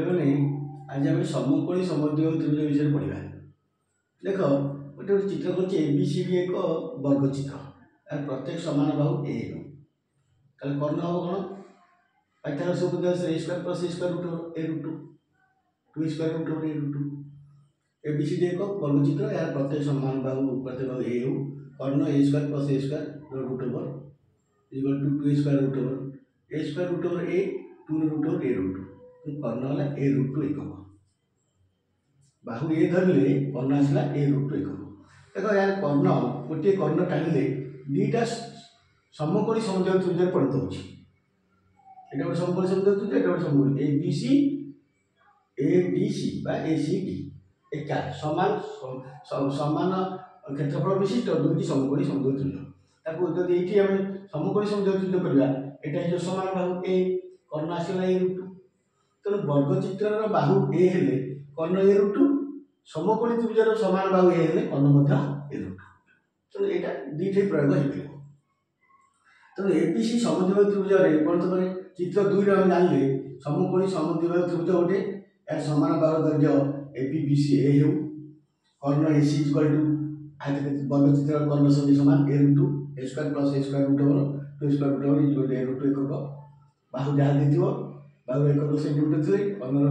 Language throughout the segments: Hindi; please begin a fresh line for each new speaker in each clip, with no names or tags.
मैंने आज आम समकोणी समद्विबाहु त्रिभुज विषय पढ़ा। देख गोटे चित्र कर एबीसीडी एक वर्ग चित्र यार प्रत्येक समान बाहु ए कर्ण हम कौन पाइथागोरस उपपाद्य a square plus a square root a root two square root a root ABCD एक वर्ग चित्र यार प्रत्येक समान बाहु प्रत्येक बाहु ए कर्ण a square plus a square root over equal to square root over a two root over a root कर्ण है ए रूट टू एक बाहु ए धरले कर्ण आसला ए रूट टू एक देख यार कर्ण गोटे कर्ण टाणिले दीटा समकोणी समद्विबाहु त्रिभुज परिणत होची एटा गोटे समकोणी समद्विबाहु त्रिभुज एटा गोटे समकोणी एबीसी बा एसीडी एका समान समान क्षेत्रफल विशिष्ट दुईटी समकोणी समद्विबाहु त्रिभुज ताको जदि एठी हम समकोणी समद्विबाहु त्रिभुज करबा एटा जो समान बाहु ए कर्ण आसला ए रूट तेणु वर्ग चित्र बाहु ए हेले कर्ण ए रूट समकोणी त्रिभुजर समान बाहु ए हेले कर्ण ए रूट तेणु यहाँ दुईटे प्रयोग हो तेणु एबीसी समद्विबाहु त्रिभुज बर्तमान चित्र दुई आम जानले समकोणी समद्विबाहु त्रिभुज गोटे यार समान बाहु दैर्घ्य एपीबीसी ए हो कर्ण एसी इक्वल टू वर्ग चित्र कर्ण सदी समान a root a square plus a square root over two square root over equal to a root एक बाहु जहाँ देखो बाहु एक सेंटीमीटर थे कर्ण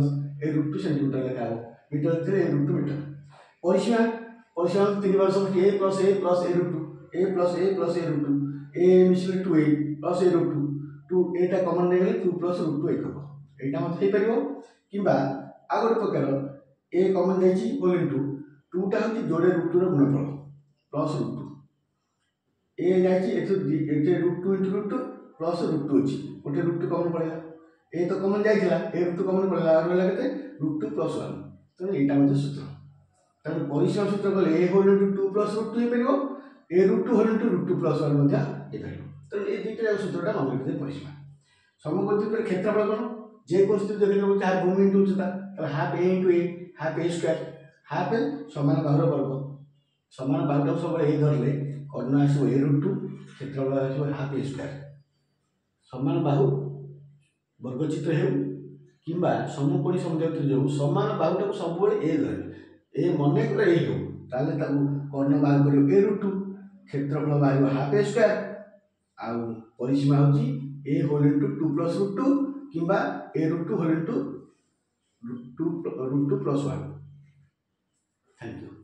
ए रूट टू सेंटीमीटर लेखा हो मीटर थे ए रूट टू मीटर परिसीमा परिसीमा तीन बार सब a plus a root a plus a root a मिसल two a plus a root two एटा कमन नहीं गले टू प्लस रूट टू एक हम यहाँ मत हो कि आ गए प्रकार ए कमन जाइए होल इंटू टूटा हूँ जोड़े रूट टू गुणफल प्लस रूट टू ए जाइए root two into root two plus root two अच्छी गोटे रूट टू कमन पड़ेगा ए तो कमन जाइला ए रूट टू कमन पड़ेगा रहा के रूट टू प्लस वन तेणु यहाँ सूत्र तेणु परिसीमा सूत्र कले a whole into two plus root two हो a root two whole into root two plus one हो तेणु ये दुईटा सूत्रटा मन रखिए परिसीमा समकोणी क्षेत्रफल कौन जेकोसी देख जहाँ भूमि इंटू उच्चता हाफ ए हाफ ए स्क्वायर हाफ समान बाहुर वर्ग समान बाहुटा सब ए धरले कर्ण आसो ए रूट टू क्षेत्रफल आसो हाफ ए स्क्वायर समान बाहु वर्ग चित्र हो कि समकोणी समद्विबाहु त्रिभुज समान बाहुटा सब ए धरे ए मन कर ए हो ताले कर्ण बाहर कर ए रूट टू क्षेत्रफल बाहर हाफ ए स्क्वायर आउ परिसीमा हूँ a whole into two plus root two कि a root two whole into root two plus one. Thank you.